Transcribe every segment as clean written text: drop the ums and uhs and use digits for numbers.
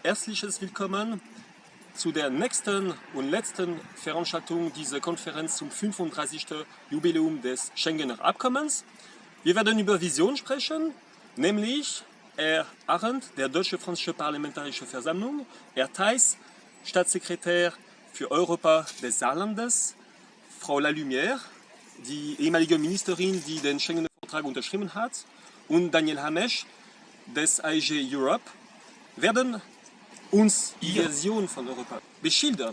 Herzliches Willkommen zu der nächsten und letzten Veranstaltung dieser Konferenz zum 35. Jubiläum des Schengener Abkommens. Wir werden über Vision sprechen, nämlich Herr Arendt, der Deutsche-Französische Parlamentarische Versammlung, Herr Theiss, Staatssekretär für Europa des Saarlandes, Frau Lalumière, die ehemalige Ministerin, die den Schengener Vertrag unterschrieben hat, und Daniel Hamesh des AEG Europe werden uns die Vision von Europa beschildern.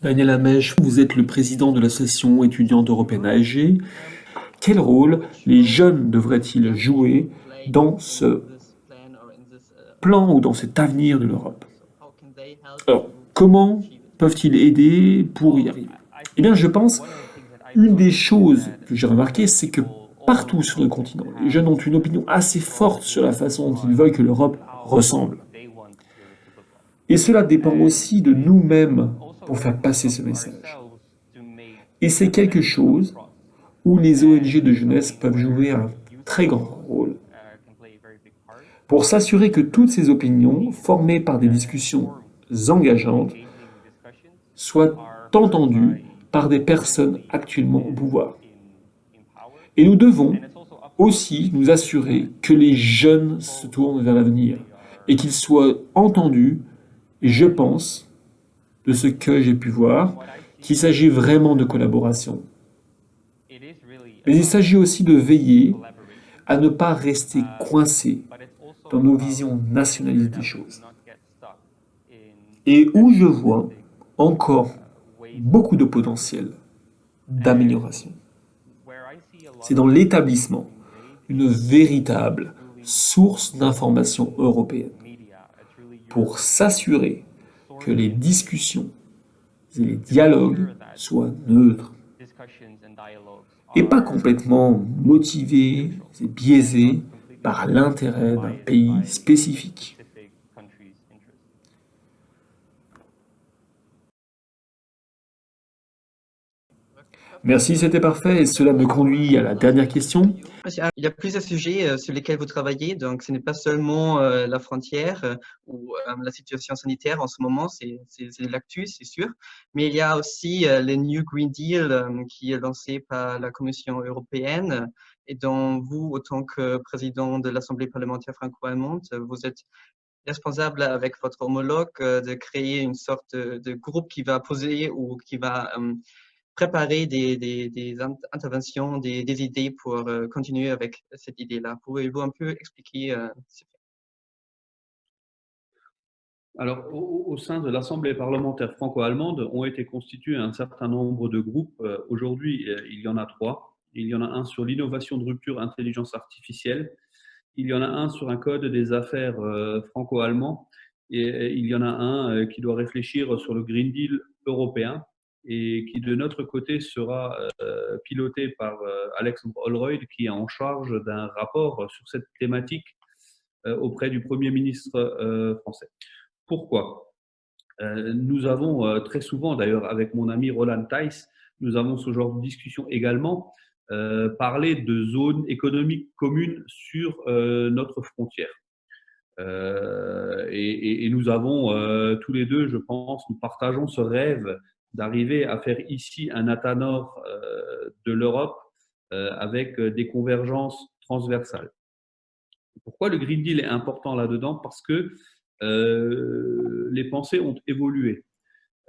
Daniel Hamesh, vous êtes le président de l'association étudiante européenne AEG. Quel rôle les jeunes devraient-ils jouer dans ce plan ou dans cet avenir de l'Europe? Alors, comment peuvent-ils aider pour y arriver? Eh bien, je pense, une des choses que j'ai remarquées, c'est que partout sur le continent, les jeunes ont une opinion assez forte sur la façon dont ils veulent que l'Europe ressemble. Et cela dépend aussi de nous-mêmes pour faire passer ce message. Et c'est quelque chose où les ONG de jeunesse peuvent jouer un très grand rôle pour s'assurer que toutes ces opinions, formées par des discussions engageantes, soient entendues par des personnes actuellement au pouvoir. Et nous devons aussi nous assurer que les jeunes se tournent vers l'avenir et qu'ils soient entendus, et je pense, de ce que j'ai pu voir, qu'il s'agit vraiment de collaboration. Mais il s'agit aussi de veiller à ne pas rester coincés dans nos visions nationalistes des choses. Et où je vois encore beaucoup de potentiel d'amélioration. C'est dans l'établissement d'une véritable source d'information européenne pour s'assurer que les discussions et les dialogues soient neutres et pas complètement motivés et biaisés par l'intérêt d'un pays spécifique. Merci, c'était parfait. Et cela me conduit à la dernière question. Il y a plusieurs sujets sur lesquels vous travaillez, donc ce n'est pas seulement la frontière ou la situation sanitaire en ce moment, c'est l'actu, c'est sûr, mais il y a aussi le New Green Deal qui est lancé par la Commission européenne et dont vous, en tant que président de l'Assemblée parlementaire franco-allemande, vous êtes responsable avec votre homologue de créer une sorte de groupe qui va poser ou qui va préparer des interventions, des idées pour continuer avec cette idée-là. Pouvez-vous un peu expliquer ce fait? Alors, au sein de l'Assemblée parlementaire franco-allemande ont été constitués un certain nombre de groupes. Aujourd'hui, il y en a 3. Il y en a un sur l'innovation de rupture intelligence artificielle. Il y en a un sur un code des affaires franco-allemand. Et il y en a un qui doit réfléchir sur le Green Deal européen et qui, de notre côté, sera piloté par Alexandre Holroyd, qui est en charge d'un rapport sur cette thématique auprès du Premier ministre français. Pourquoi? Nous avons très souvent, d'ailleurs avec mon ami Roland Theiss, nous avons ce genre de discussion également, parlé de zones économiques communes sur notre frontière. Et nous avons tous les deux, je pense, nous partageons ce rêve d'arriver à faire ici un Atanor de l'Europe avec des convergences transversales. Pourquoi le Green Deal est important là-dedans? Parce que les pensées ont évolué.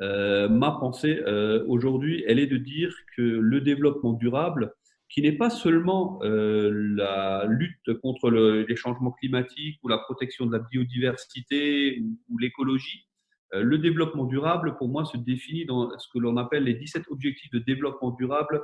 Ma pensée aujourd'hui, elle est de dire que le développement durable, qui n'est pas seulement la lutte contre les changements climatiques ou la protection de la biodiversité ou l'écologie, le développement durable, pour moi, se définit dans ce que l'on appelle les 17 objectifs de développement durable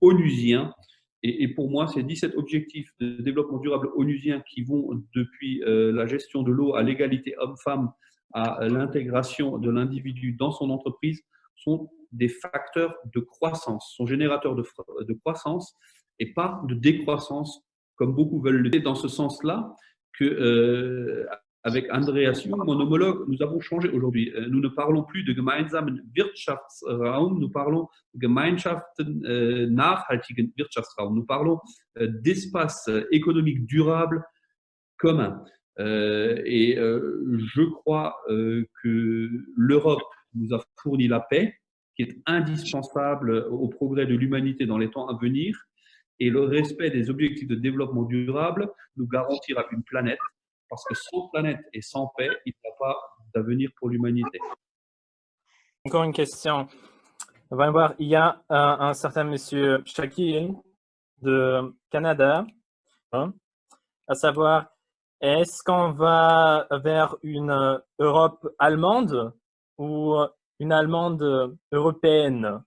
onusiens. Et pour moi, ces 17 objectifs de développement durable onusiens qui vont depuis la gestion de l'eau à l'égalité homme-femme, à l'intégration de l'individu dans son entreprise, sont des facteurs de croissance, sont générateurs de croissance et pas de décroissance, comme beaucoup veulent le dire. Dans ce sens-là, que avec Andreas Jung, mon homologue, nous avons changé aujourd'hui. Nous ne parlons plus de gemeinsamen Wirtschaftsraum, nous parlons de Gemeinschaften nachhaltigen Wirtschaftsraum. Nous parlons d'espace économique durable commun. Je crois que l'Europe nous a fourni la paix, qui est indispensable au progrès de l'humanité dans les temps à venir, et le respect des objectifs de développement durable nous garantira une planète, parce que sans planète et sans paix, il n'y a pas d'avenir pour l'humanité. Encore une question. On va voir, il y a un certain monsieur Shaquille de Canada, hein, à savoir, est-ce qu'on va vers une Europe allemande ou une allemande européenne?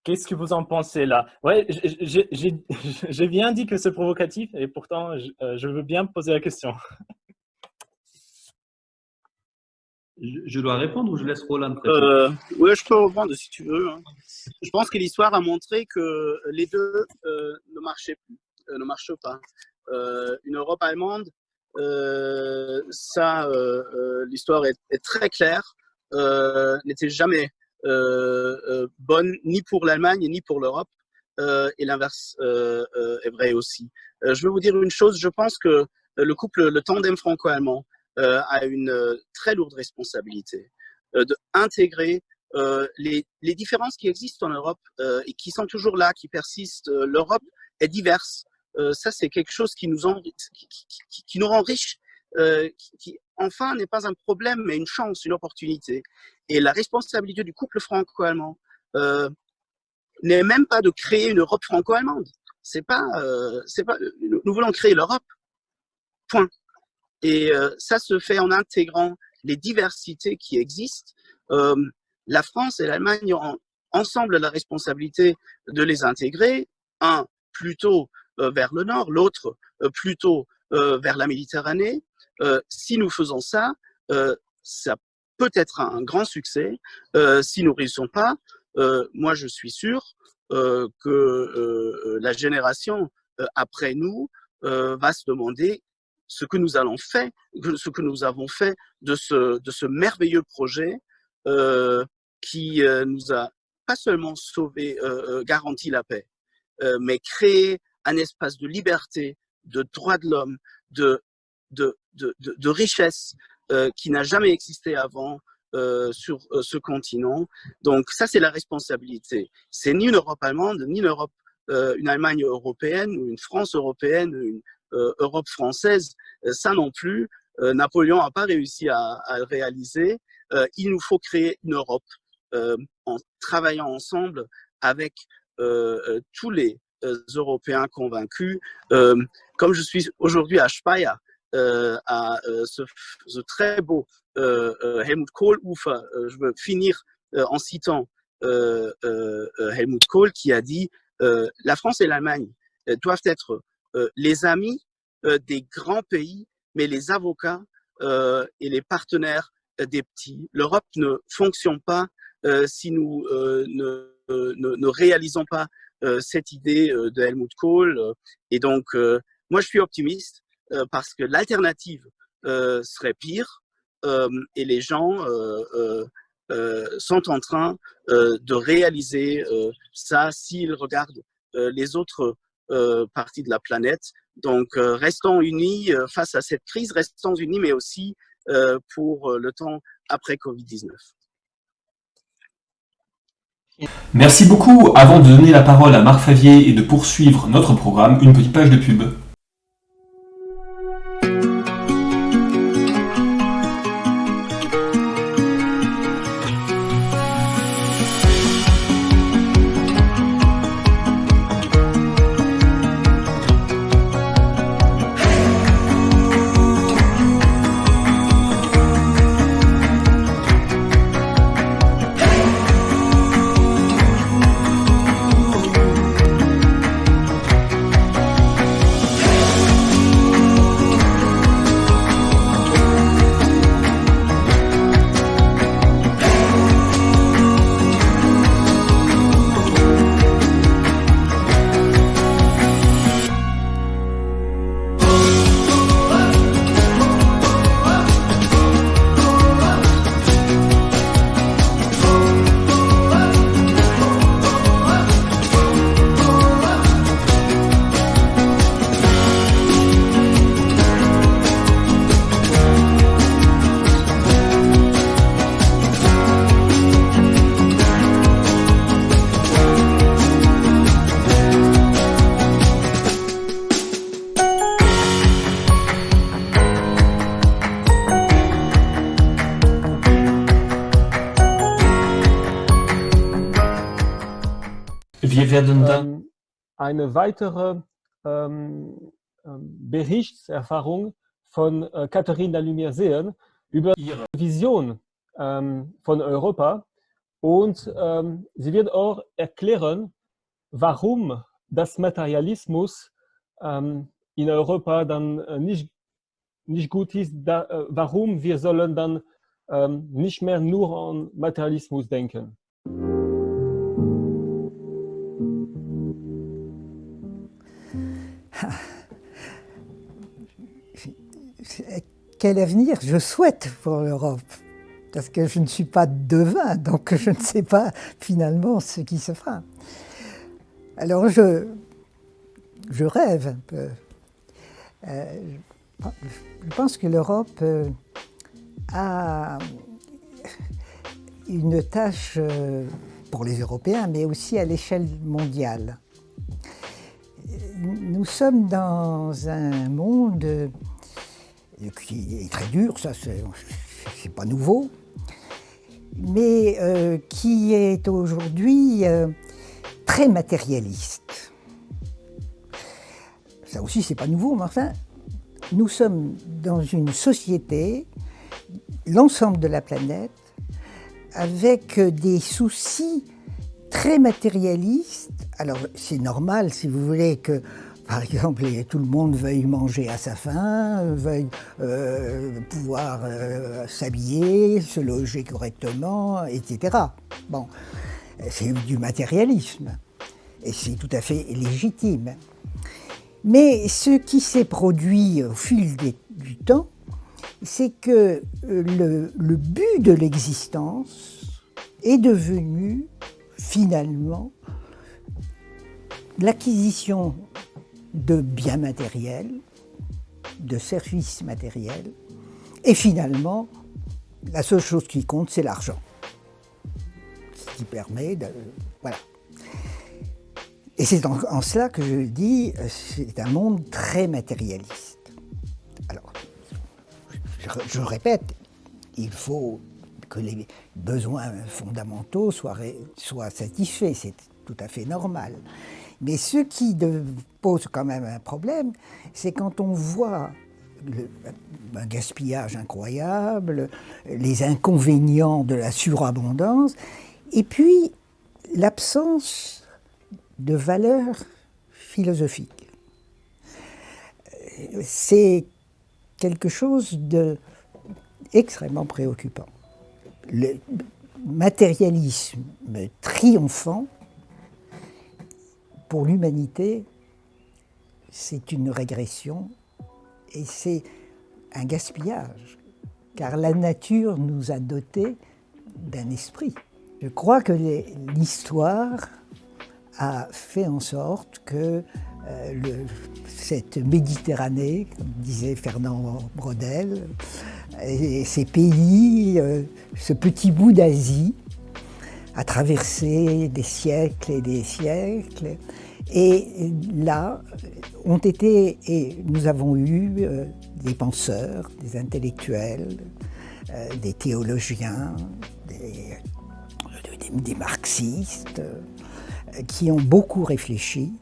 Qu'est-ce que vous en pensez là? Ouais, j'ai bien dit que c'est provocatif et pourtant je veux bien poser la question. Je dois répondre ou je laisse Roland répondre? Oui, je peux répondre si tu veux. Je pense que l'histoire a montré que les deux ne marchaient plus, ne marchent pas. Une Europe allemande, l'histoire est très claire, n'était jamais bonne ni pour l'Allemagne ni pour l'Europe, et l'inverse est vrai aussi. Je veux vous dire une chose, je pense que le tandem franco-allemand a une très lourde responsabilité d'intégrer les différences qui existent en Europe et qui sont toujours là, qui persistent. L'Europe est diverse. Ça, c'est quelque chose qui nous rend riches, qui enfin n'est pas un problème, mais une chance, une opportunité. Et la responsabilité du couple franco-allemand n'est même pas de créer une Europe franco-allemande. Nous voulons créer l'Europe. Point. Et ça se fait en intégrant les diversités qui existent. La France et l'Allemagne ont ensemble la responsabilité de les intégrer. Un plutôt vers le nord, l'autre plutôt vers la Méditerranée. Si nous faisons ça, ça peut être un grand succès. Si nous ne réussissons pas, moi je suis sûr que la génération après nous va se demander ce que nous avons fait de ce merveilleux projet qui nous a pas seulement sauvé, garanti la paix, mais créé un espace de liberté, de droits de l'homme, de richesse qui n'a jamais existé avant sur ce continent. Donc ça, c'est la responsabilité. C'est ni une Europe allemande, ni une Allemagne européenne, ou une France européenne, une Europe française. Ça non plus, Napoléon n'a pas réussi à le réaliser. Il nous faut créer une Europe en travaillant ensemble avec tous les Européens convaincus. Comme je suis aujourd'hui à Speyer, à ce très beau Helmut Kohl-Ufer, je veux finir en citant Helmut Kohl qui a dit la France et l'Allemagne doivent être les amis des grands pays, mais les avocats et les partenaires des petits. L'Europe ne fonctionne pas si nous ne réalisons pas cette idée de Helmut Kohl. Et donc, moi, je suis optimiste parce que l'alternative serait pire et les gens sont en train de réaliser ça s'ils regardent les autres parties de la planète. Donc, restons unis face à cette crise, restons unis, mais aussi pour le temps après Covid-19. Merci beaucoup. Avant de donner la parole à Marc Favier et de poursuivre notre programme, une petite page de pub. Wir werden dann eine weitere Berichtserfahrung von Catherine Lalumière sehen über ihre Vision von Europa und sie wird auch erklären, warum das Materialismus in Europa dann nicht gut ist, warum wir sollen dann nicht mehr nur an Materialismus denken. Quel avenir je souhaite pour l'Europe? Parce que je ne suis pas devin, donc je ne sais pas finalement ce qui se fera. Alors je rêve un peu. Je pense que l'Europe a une tâche pour les Européens, mais aussi à l'échelle mondiale. Nous sommes dans un monde qui est très dur, ça c'est pas nouveau, mais qui est aujourd'hui très matérialiste. Ça aussi c'est pas nouveau, mais enfin, nous sommes dans une société, l'ensemble de la planète, avec des soucis très matérialistes. Alors c'est normal, si vous voulez, que par exemple tout le monde veuille manger à sa faim, veuille pouvoir s'habiller, se loger correctement, etc. Bon, c'est du matérialisme et c'est tout à fait légitime. Mais ce qui s'est produit au fil du temps, c'est que le but de l'existence est devenu finalement l'acquisition de biens matériels, de services matériels, et finalement, la seule chose qui compte, c'est l'argent. Ce qui permet de... Voilà. Et c'est en cela que je dis, c'est un monde très matérialiste. Alors, je répète, il faut que les besoins fondamentaux soient satisfaits, c'est tout à fait normal. Mais ce qui pose quand même un problème, c'est quand on voit un gaspillage incroyable, les inconvénients de la surabondance, et puis l'absence de valeurs philosophiques. C'est quelque chose d'extrêmement préoccupant. Le matérialisme triomphant, pour l'humanité, c'est une régression et c'est un gaspillage, car la nature nous a dotés d'un esprit. Je crois que l'histoire a fait en sorte que cette Méditerranée, comme disait Fernand Braudel, et ces pays, ce petit bout d'Asie, a traversé des siècles et des siècles, et là et nous avons eu des penseurs, des intellectuels, des théologiens, des marxistes, qui ont beaucoup réfléchi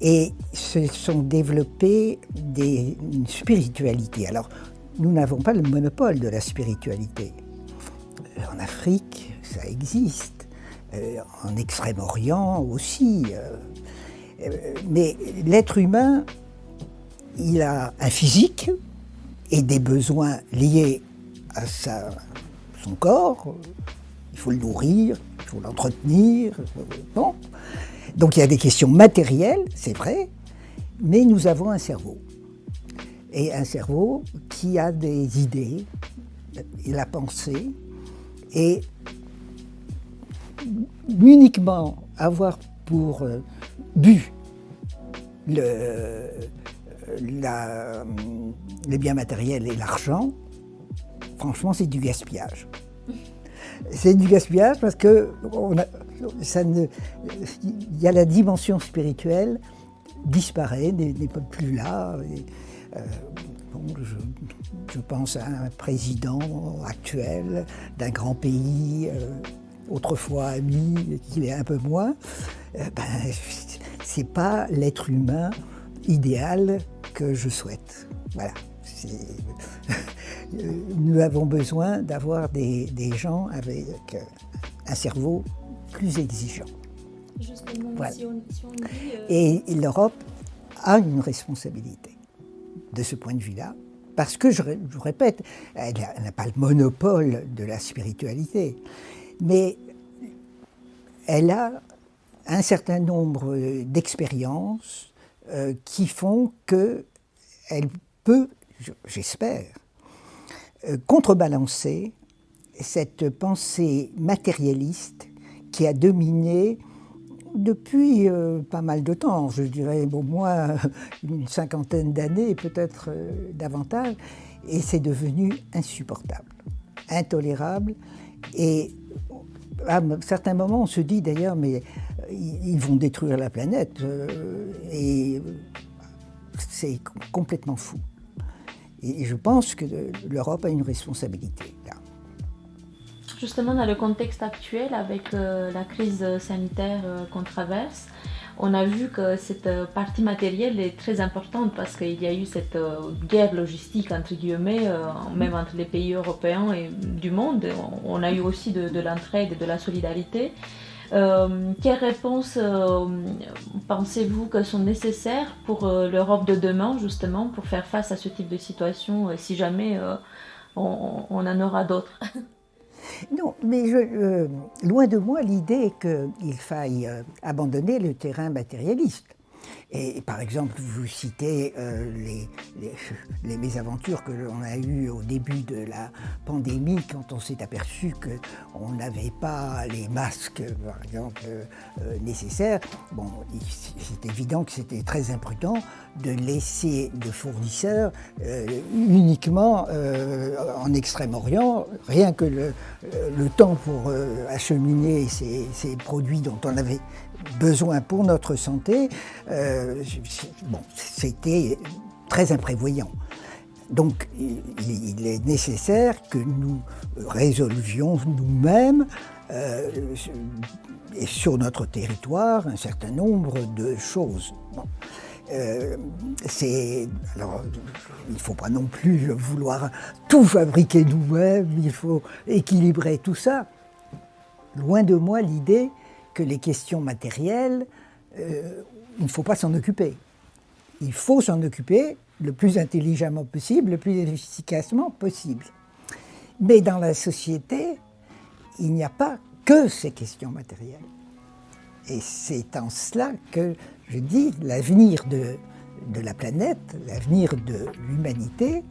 et se sont développés une spiritualité. Alors, nous n'avons pas le monopole de la spiritualité. En Afrique, ça existe. En Extrême-Orient aussi. Mais l'être humain, il a un physique et des besoins liés à son corps. Il faut le nourrir, il faut l'entretenir. Bon. Donc il y a des questions matérielles, c'est vrai, mais nous avons un cerveau. Et un cerveau qui a des idées, et la pensée, et uniquement avoir pour but les biens matériels et l'argent, franchement, c'est du gaspillage. C'est du gaspillage parce que il y a la dimension spirituelle disparaît, n'est pas plus là. Et, je pense à un président actuel d'un grand pays autrefois ami, qu'il est un peu moins, c'est pas l'être humain idéal que je souhaite. Voilà. Nous avons besoin d'avoir des gens avec un cerveau plus exigeant. Justement, Voilà. si on dit... Et l'Europe a une responsabilité de ce point de vue-là, parce que, je répète, elle n'a pas le monopole de la spiritualité, mais elle a un certain nombre d'expériences qui font qu'elle peut, j'espère, contrebalancer cette pensée matérialiste qui a dominé depuis pas mal de temps, je dirais au moins une cinquantaine d'années, peut-être davantage, et c'est devenu insupportable, intolérable, et à certains moments on se dit d'ailleurs mais ils vont détruire la planète, et c'est complètement fou. Et je pense que l'Europe a une responsabilité là. Justement, dans le contexte actuel, avec la crise sanitaire qu'on traverse, on a vu que cette partie matérielle est très importante parce qu'il y a eu cette guerre logistique, entre guillemets, même entre les pays européens et du monde. On a eu aussi de l'entraide et de la solidarité. Quelles réponses pensez-vous que sont nécessaires pour l'Europe de demain, justement, pour faire face à ce type de situation, si jamais on en aura d'autres? Non, mais loin de moi l'idée qu'il faille abandonner le terrain matérialiste. Et par exemple, vous citez les mésaventures que l'on a eues au début de la pandémie, quand on s'est aperçu qu'on n'avait pas les masques, par exemple, nécessaires. Bon, c'est évident que c'était très imprudent de laisser le fournisseur uniquement en Extrême-Orient, rien que le temps pour acheminer ces produits dont on avait besoin pour notre santé, c'était très imprévoyant. Donc il est nécessaire que nous résolvions nous-mêmes et sur notre territoire un certain nombre de choses. Bon. Alors, il ne faut pas non plus vouloir tout fabriquer nous-mêmes, il faut équilibrer tout ça. Loin de moi l'idée que les questions matérielles, il ne faut pas s'en occuper. Il faut s'en occuper le plus intelligemment possible, le plus efficacement possible. Mais dans la société, il n'y a pas que ces questions matérielles. Et c'est en cela que je dis l'avenir de la planète, l'avenir de l'humanité,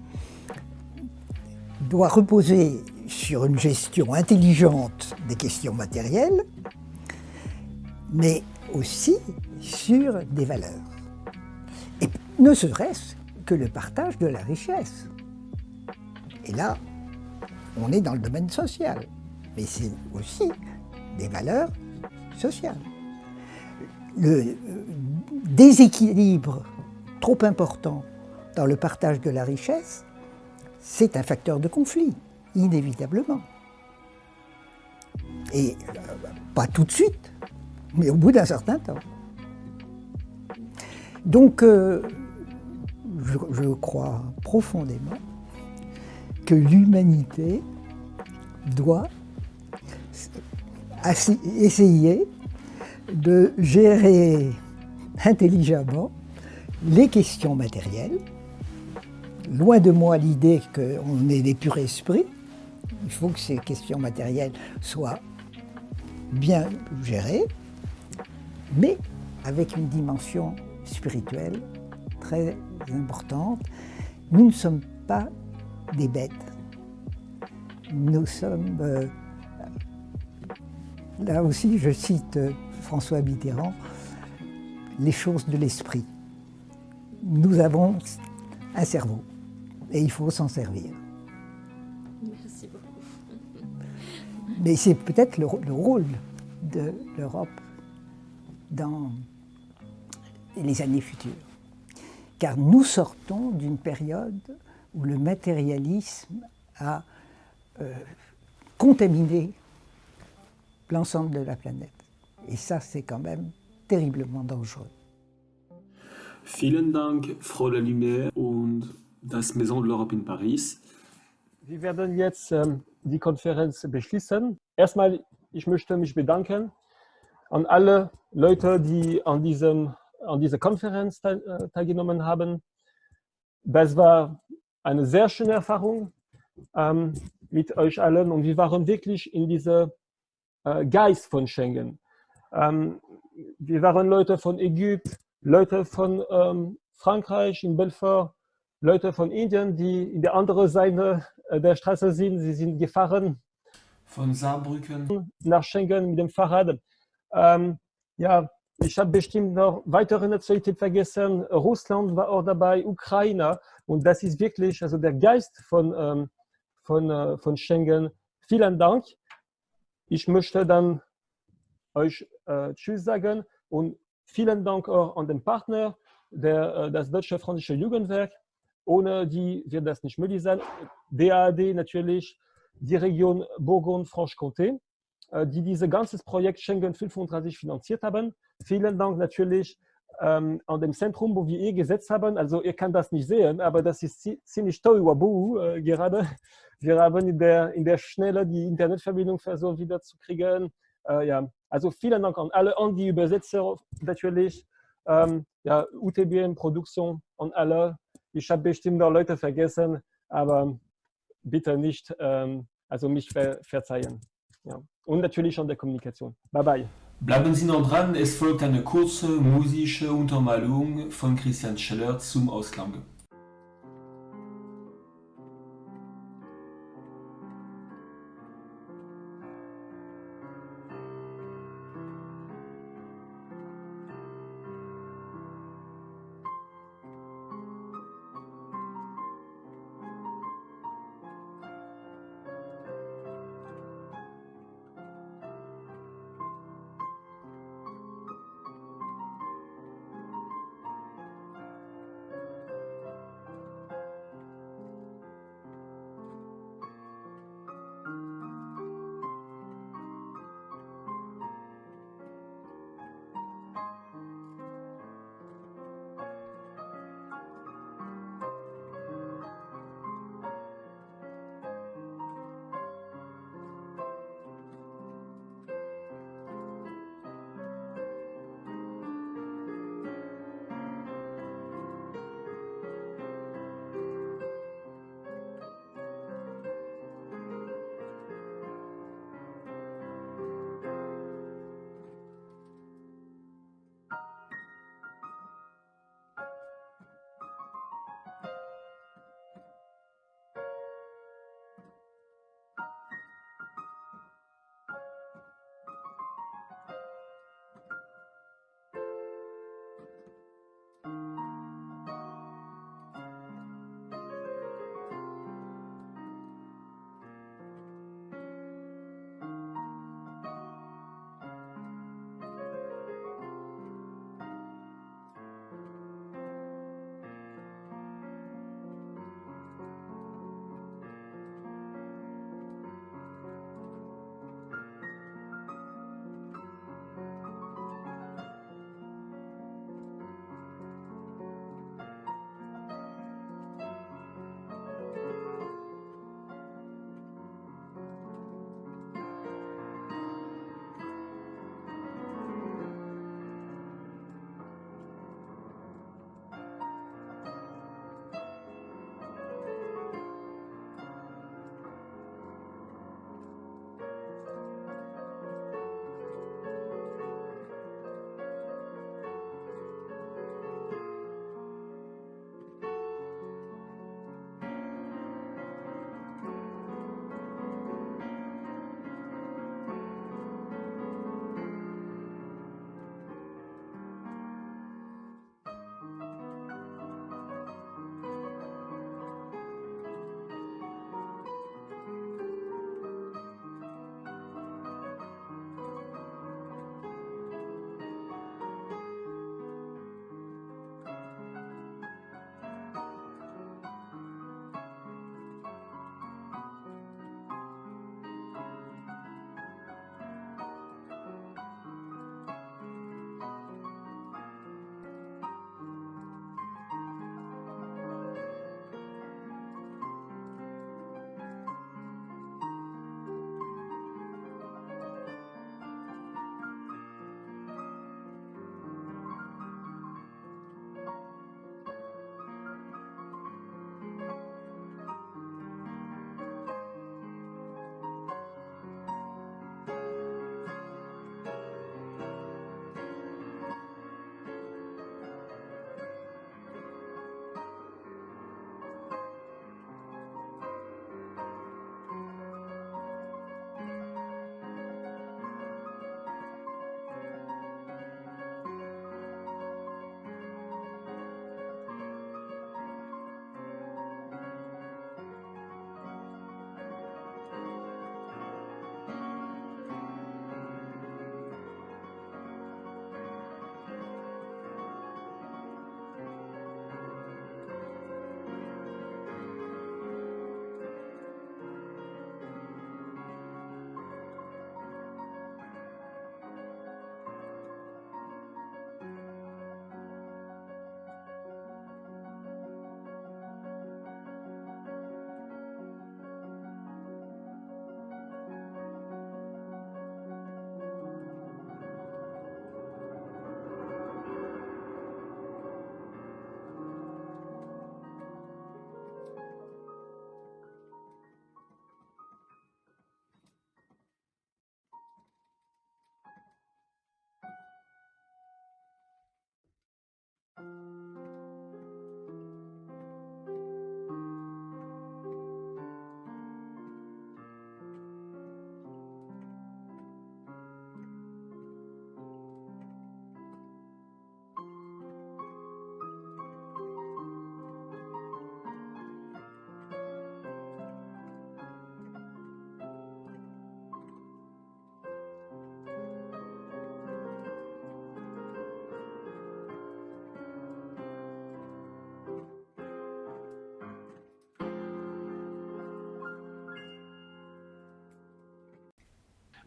doit reposer sur une gestion intelligente des questions matérielles, mais aussi sur des valeurs. Et ne serait-ce que le partage de la richesse. Et là, on est dans le domaine social, mais c'est aussi des valeurs sociales. Le déséquilibre trop important dans le partage de la richesse, c'est un facteur de conflit, inévitablement. Et pas tout de suite, mais au bout d'un certain temps. Donc, je crois profondément que l'humanité doit essayer de gérer intelligemment les questions matérielles. Loin de moi l'idée qu'on ait des purs esprits. Il faut que ces questions matérielles soient bien gérées, mais avec une dimension spirituelle très importante. Nous ne sommes pas des bêtes. Nous sommes... là aussi, je cite François Mitterrand, les choses de l'esprit. Nous avons un cerveau et il faut s'en servir. Merci beaucoup. Mais c'est peut-être le rôle de l'Europe dans les années futures. Car nous sortons d'une période où le matérialisme a contaminé l'ensemble de la planète. Et ça, c'est quand même terriblement dangereux. Vielen Dank, Frau Lalumière und das Maison de l'Europe in Paris. Wir werden jetzt die Konferenz beschließen. Erstmal, ich möchte mich bedanken an alle Leute, die an dieser Konferenz teilgenommen haben. Das war eine sehr schöne Erfahrung mit euch allen und wir waren wirklich in diesem Geist von Schengen. Wir waren Leute von Ägypten, Leute von Frankreich in Belfort, Leute von Indien, die in der anderen Seite der Straße sind. Sie sind gefahren Von Saarbrücken. nach Schengen mit dem Fahrrad. Ja, ich habe bestimmt noch weitere Nationalitäten vergessen. Russland war auch dabei, Ukraine. Und das ist wirklich also der Geist von Schengen. Vielen Dank. Ich möchte dann euch Tschüss sagen und vielen Dank auch an den Partner, das Deutsche Französische Jugendwerk. Ohne die wird das nicht möglich sein. DAAD natürlich, die Region Bourgogne-Franche-Comté, die dieses ganze Projekt Schengen 35 finanziert haben. Vielen Dank natürlich an dem Zentrum, wo wir gesetzt haben. Also ihr könnt das nicht sehen, aber das ist ziemlich toll, Wabu, gerade. Wir haben in der Schnelle die Internetverbindung versucht wieder zu kriegen. Ja, also vielen Dank an alle, an die Übersetzer natürlich, ja, UTBM Produktion und alle. Ich habe bestimmt noch Leute vergessen, aber bitte nicht, also mich verzeihen. Ja. Und natürlich an der Kommunikation. Bye bye. Bleiben Sie noch dran, es folgt eine kurze musische Untermalung von Christian Scheller zum Ausklang.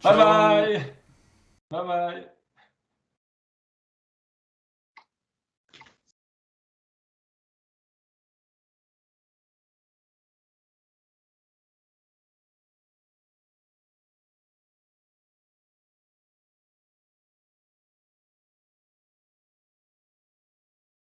Bye bye. Bye bye.